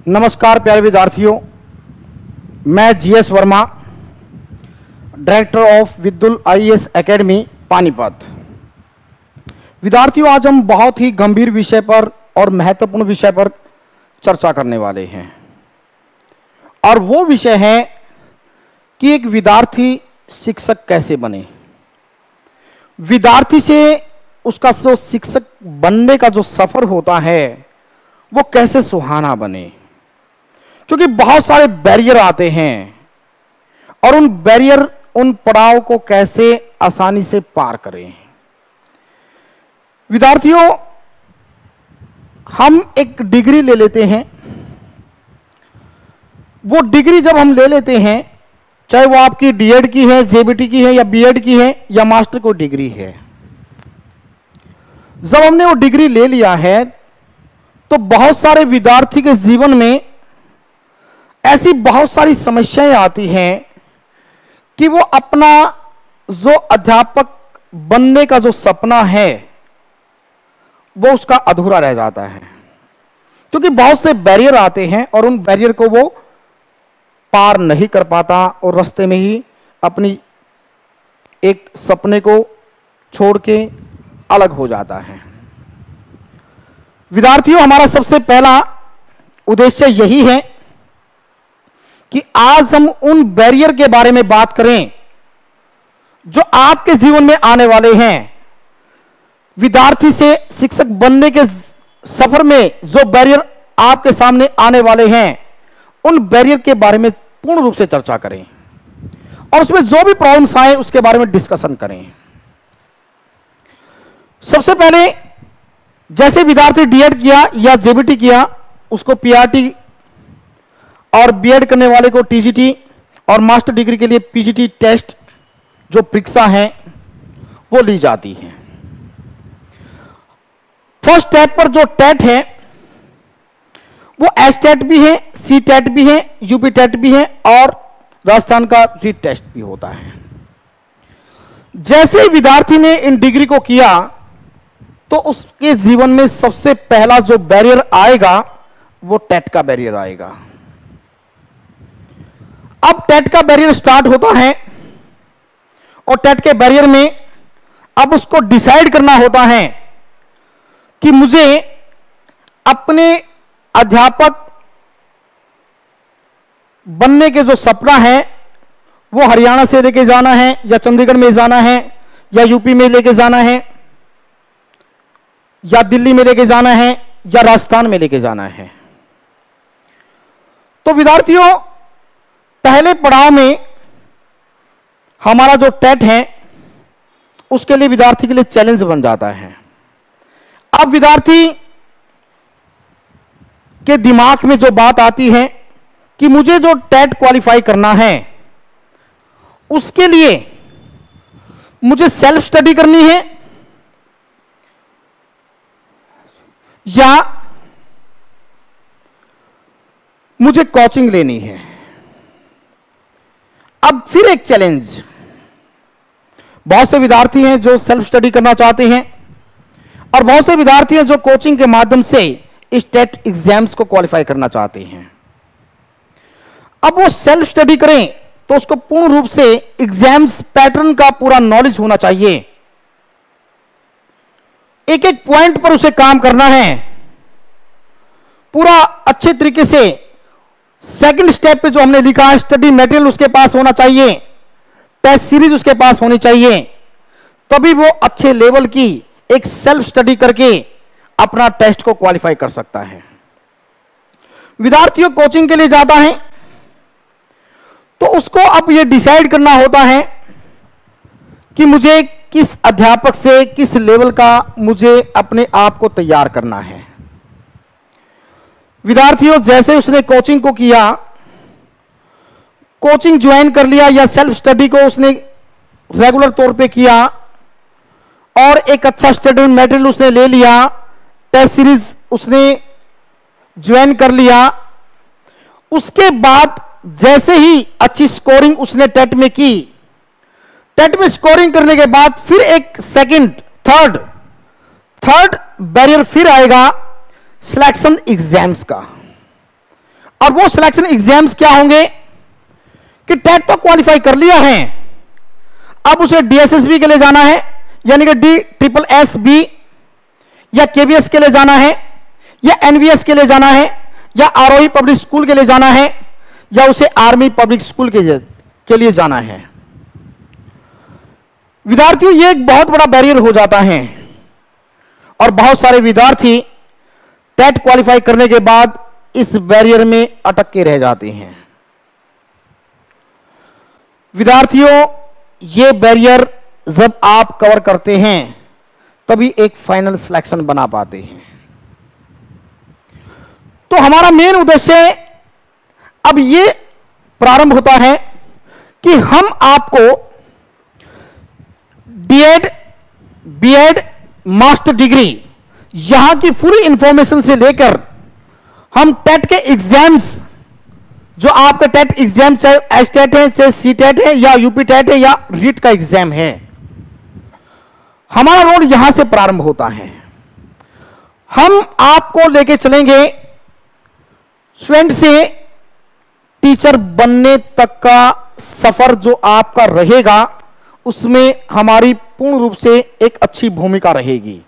नमस्कार प्यारे विद्यार्थियों, मैं GS Verma, director of Vidyul IAS Academy Panipat. विद्यार्थियों, आज हम बहुत ही गंभीर विषय पर और महत्वपूर्ण विषय पर चर्चा करने वाले हैं और वो विषय है कि एक विद्यार्थी शिक्षक कैसे बने। विद्यार्थी से उसका जो शिक्षक बनने का जो सफर होता है वो कैसे सुहाना बने, क्योंकि बहुत सारे बैरियर आते हैं और उन पड़ाव को कैसे आसानी से पार करें। विद्यार्थियों, हम एक डिग्री ले लेते हैं। वो डिग्री जब हम ले लेते हैं, चाहे वो आपकी डीएड की है, जेबीटी की है, या बीएड की है, या मास्टर को डिग्री है, जब हमने वो डिग्री ले लिया है तो बहुत सारे विद्यार्थी के जीवन में ऐसी बहुत सारी समस्याएं आती हैं कि वो अपना जो अध्यापक बनने का जो सपना है वो उसका अधूरा रह जाता है, क्योंकि बहुत से बैरियर आते हैं और उन बैरियर को वो पार नहीं कर पाता और रास्ते में ही अपनी एक सपने को छोड़ के अलग हो जाता है। विद्यार्थियों, हमारा सबसे पहला उद्देश्य यही है कि आज हम उन बैरियर के बारे में बात करें जो आपके जीवन में आने वाले हैं। विद्यार्थी से शिक्षक बनने के सफर में जो बैरियर आपके सामने आने वाले हैं, उन बैरियर के बारे में पूर्ण रूप से चर्चा करें और उसमें जो भी प्रॉब्लम्स आए उसके बारे में डिस्कशन करें। सबसे पहले, जैसे विद्यार्थी डीएड किया या जेबीटी किया, उसको पीआरटी और बीएड करने वाले को टीजीटी और मास्टर डिग्री के लिए पीजीटी टेस्ट जो परीक्षा है वो ली जाती है। फर्स्ट स्टेप पर जो टेट है वो एसटेट भी है, सी टेट भी है, यूपी टेट भी है और राजस्थान का रीट टेस्ट भी होता है। जैसे विद्यार्थी ने इन डिग्री को किया तो उसके जीवन में सबसे पहला जो बैरियर आएगा वो टेट का बैरियर आएगा। अब टेट का बैरियर स्टार्ट होता है और टेट के बैरियर में अब उसको डिसाइड करना होता है कि मुझे अपने अध्यापक बनने के जो सपना है वो हरियाणा से लेके जाना है या चंडीगढ़ में जाना है या यूपी में लेके जाना है या दिल्ली में लेके जाना है या राजस्थान में लेके जाना है। तो विद्यार्थियों, पहले पड़ाव में हमारा जो टेट है उसके लिए विद्यार्थी के लिए चैलेंज बन जाता है। अब विद्यार्थी के दिमाग में जो बात आती है कि मुझे जो टेट क्वालिफाई करना है उसके लिए मुझे सेल्फ स्टडी करनी है या मुझे कोचिंग लेनी है। अब फिर एक चैलेंज, बहुत से विद्यार्थी हैं जो सेल्फ स्टडी करना चाहते हैं और बहुत से विद्यार्थी हैं जो कोचिंग के माध्यम से इस टेट एग्जाम्स को क्वालिफाई करना चाहते हैं। अब वो सेल्फ स्टडी करें तो उसको पूर्ण रूप से एग्जाम्स पैटर्न का पूरा नॉलेज होना चाहिए। एक एक पॉइंट पर उसे काम करना है पूरा अच्छे तरीके से। सेकंड स्टेप पे जो हमने लिखा है, स्टडी मटेरियल उसके पास होना चाहिए, टेस्ट सीरीज उसके पास होनी चाहिए, तभी वो अच्छे लेवल की एक सेल्फ स्टडी करके अपना टेस्ट को क्वालिफाई कर सकता है। विद्यार्थियों कोचिंग के लिए जाता है तो उसको अब यह डिसाइड करना होता है कि मुझे किस अध्यापक से किस लेवल का मुझे अपने आप को तैयार करना है। विद्यार्थियों, जैसे उसने कोचिंग को किया, कोचिंग ज्वाइन कर लिया या सेल्फ स्टडी को उसने रेगुलर तौर पे किया और एक अच्छा स्टडी मटेरियल उसने ले लिया, टेस्ट सीरीज उसने ज्वाइन कर लिया, उसके बाद जैसे ही अच्छी स्कोरिंग उसने टेट में की, टेट में स्कोरिंग करने के बाद फिर एक सेकंड थर्ड बैरियर फिर आएगा सिलेक्शन एग्जाम्स का। और वो सिलेक्शन एग्जाम्स क्या होंगे कि टेट तो क्वालिफाई कर लिया है, अब उसे डीएसएसबी के लिए जाना है, यानी कि DSSB या KVS के लिए जाना है, या NVS के लिए जाना है, या आरोही पब्लिक स्कूल के लिए जाना है, या उसे आर्मी पब्लिक स्कूल के लिए जाना है। विद्यार्थियों, ये एक बहुत बड़ा बैरियर हो जाता है और बहुत सारे विद्यार्थी टेट क्वालिफाई करने के बाद इस बैरियर में अटक के रह जाते हैं। विद्यार्थियों, ये बैरियर जब आप कवर करते हैं तभी एक फाइनल सिलेक्शन बना पाते हैं। तो हमारा मेन उद्देश्य अब ये प्रारंभ होता है कि हम आपको डीएड, बीएड, मास्टर डिग्री यहां की पूरी इंफॉर्मेशन से लेकर हम टेट के एग्जाम्स, जो आपका टेट एग्जाम चाहे एचटेट है, चाहे सीटेट है, या यूपी टेट है, या रीट का एग्जाम है, हमारा रोल यहां से प्रारंभ होता है। हम आपको लेके चलेंगे स्टूडेंट से टीचर बनने तक का सफर जो आपका रहेगा, उसमें हमारी पूर्ण रूप से एक अच्छी भूमिका रहेगी।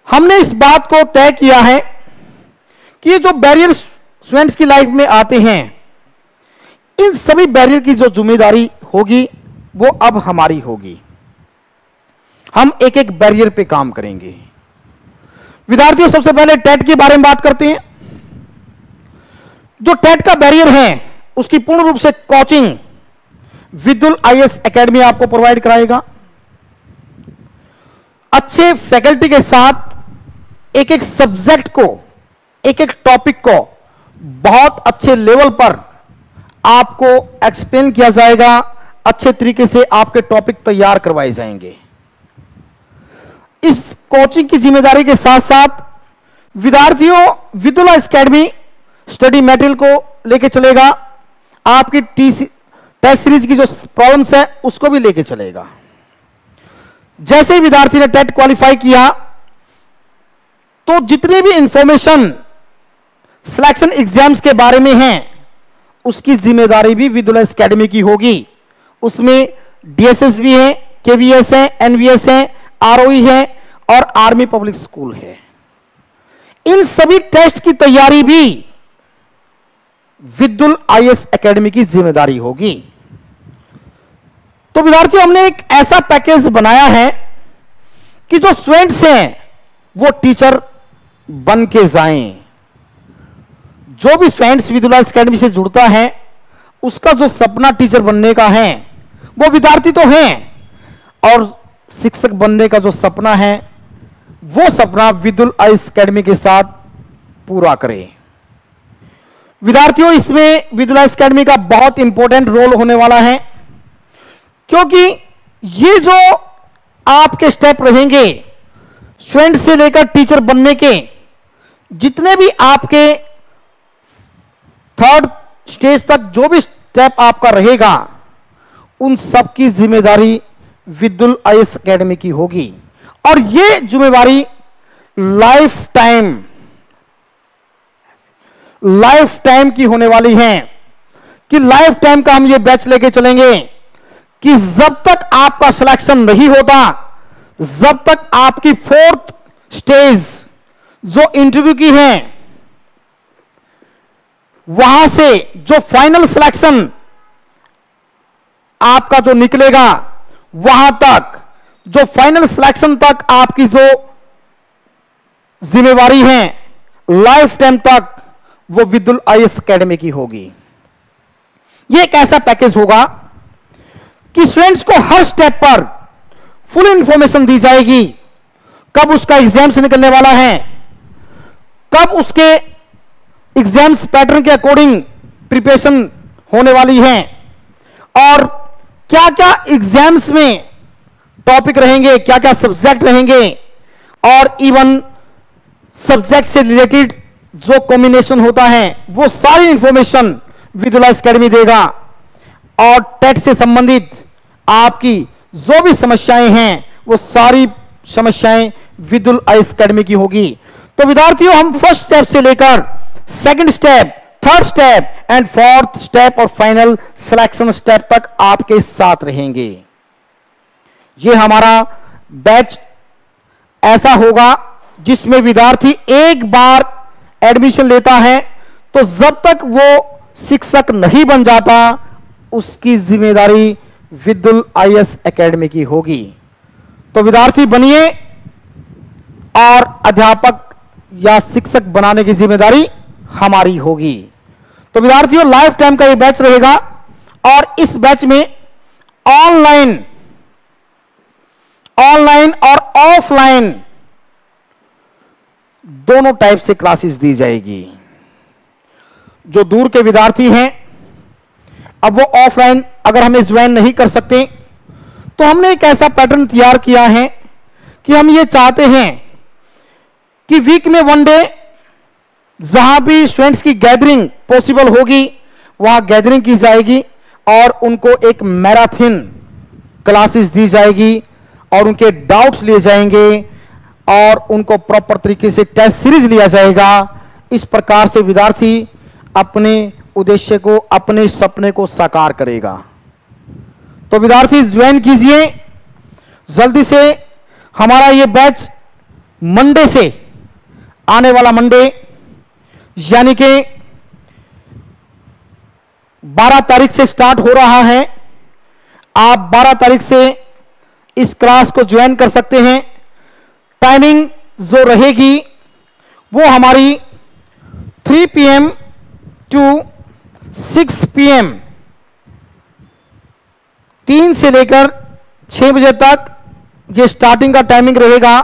हमने इस बात को तय किया है कि जो बैरियर स्टूडेंट्स की लाइफ में आते हैं, इन सभी बैरियर की जो जिम्मेदारी होगी वो अब हमारी होगी। हम एक एक बैरियर पे काम करेंगे। विद्यार्थियों, सबसे पहले टेट के बारे में बात करते हैं। जो टेट का बैरियर है उसकी पूर्ण रूप से कोचिंग विदुल IAS एकेडमी आपको प्रोवाइड कराएगा। अच्छे फैकल्टी के साथ एक एक सब्जेक्ट को, एक एक टॉपिक को बहुत अच्छे लेवल पर आपको एक्सप्लेन किया जाएगा। अच्छे तरीके से आपके टॉपिक तैयार करवाए जाएंगे। इस कोचिंग की जिम्मेदारी के साथ साथ विद्यार्थियों Vidul IAS academy study material को लेके चलेगा। आपकी टेस्ट सीरीज की जो प्रॉब्लम्स है उसको भी लेके चलेगा। जैसे ही विद्यार्थी ने टेट क्वालिफाई किया तो जितनी भी इंफॉर्मेशन सिलेक्शन एग्जाम्स के बारे में है उसकी जिम्मेदारी भी विदुल IAS एकेडमी की होगी। उसमें DSSB है, KVS है, NVS है, ROE है और आर्मी पब्लिक स्कूल है। इन सभी टेस्ट की तैयारी भी विदुल IAS एकेडमी की जिम्मेदारी होगी। तो विद्यार्थियों, हमने एक ऐसा पैकेज बनाया है कि जो स्टूडेंट्स हैं वो टीचर बन के जाएं। जो भी स्टूडेंट्स विदुल IAS एकेडमी से जुड़ता है उसका जो सपना टीचर बनने का है वो विद्यार्थी तो हैं, और शिक्षक बनने का जो सपना है वो सपना विदुल IAS एकेडमी के साथ पूरा करें। विद्यार्थियों, इसमें विदुल IAS एकेडमी का बहुत इंपॉर्टेंट रोल होने वाला है, क्योंकि ये जो आपके स्टेप रहेंगे स्टूडेंट से लेकर टीचर बनने के, जितने भी आपके थर्ड स्टेज तक जो भी स्टेप आपका रहेगा उन सब की जिम्मेदारी विदुल IAS एकेडमी की होगी। और ये जिम्मेदारी लाइफ टाइम की होने वाली है कि लाइफ टाइम का हम ये बैच लेके चलेंगे कि जब तक आपका सिलेक्शन नहीं होता, जब तक आपकी फोर्थ स्टेज जो इंटरव्यू की है वहां से जो फाइनल सिलेक्शन आपका जो निकलेगा, वहां तक जो फाइनल सिलेक्शन तक आपकी जो जिम्मेवारी है लाइफ टाइम तक वो विदुल IAS एकेडमी की होगी। ये एक ऐसा पैकेज होगा कि स्टूडेंट्स को हर स्टेप पर फुल इंफॉर्मेशन दी जाएगी। कब उसका एग्जाम्स निकलने वाला है, कब उसके एग्जाम्स पैटर्न के अकॉर्डिंग प्रिपरेशन होने वाली है, और क्या क्या एग्जाम्स में टॉपिक रहेंगे, क्या क्या सब्जेक्ट रहेंगे, और इवन सब्जेक्ट से रिलेटेड जो कॉम्बिनेशन होता है वो सारी इंफॉर्मेशन विदुल IAS एकेडमी देगा। और टेट से संबंधित आपकी जो भी समस्याएं हैं वो सारी समस्याएं विदुल IAS एकेडमी की होगी। तो विद्यार्थियों, हम फर्स्ट स्टेप से लेकर second step, third step and fourth step और फाइनल सिलेक्शन स्टेप तक आपके साथ रहेंगे। यह हमारा बैच ऐसा होगा जिसमें विद्यार्थी एक बार एडमिशन लेता है तो जब तक वो शिक्षक नहीं बन जाता उसकी जिम्मेदारी विद्युल आईएएस एकेडमी की होगी। तो विद्यार्थी बनिए और अध्यापक या शिक्षक बनाने की जिम्मेदारी हमारी होगी। तो विद्यार्थियों, लाइफ टाइम का ये बैच रहेगा और इस बैच में ऑनलाइन और ऑफलाइन दोनों टाइप से क्लासेस दी जाएगी। जो दूर के विद्यार्थी हैं, अब वो ऑफलाइन अगर हमें ज्वाइन नहीं कर सकते तो हमने एक ऐसा पैटर्न तैयार किया है कि हम ये चाहते हैं कि वीक में वन डे जहां भी स्टूडेंट्स की गैदरिंग पॉसिबल होगी वहां गैदरिंग की जाएगी और उनको एक मैराथन क्लासेस दी जाएगी और उनके डाउट्स लिए जाएंगे और उनको प्रॉपर तरीके से टेस्ट सीरीज लिया जाएगा। इस प्रकार से विद्यार्थी अपने उद्देश्य को, अपने सपने को साकार करेगा। तो विद्यार्थी ज्वाइन कीजिए जल्दी से। हमारा ये बैच मंडे से, आने वाला मंडे यानी कि 12 तारीख से स्टार्ट हो रहा है। आप 12 तारीख से इस क्लास को ज्वाइन कर सकते हैं। टाइमिंग जो रहेगी वो हमारी 3 PM टू 6 PM, 3 से लेकर 6 बजे तक ये स्टार्टिंग का टाइमिंग रहेगा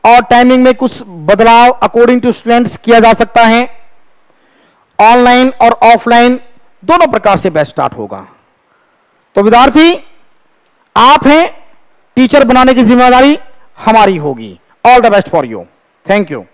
और टाइमिंग में कुछ बदलाव अकॉर्डिंग टू स्टूडेंट्स किया जा सकता है। ऑनलाइन और ऑफलाइन दोनों प्रकार से बैच स्टार्ट होगा। तो विद्यार्थी आप हैं, टीचर बनाने की जिम्मेदारी हमारी होगी। All the best for you. Thank you.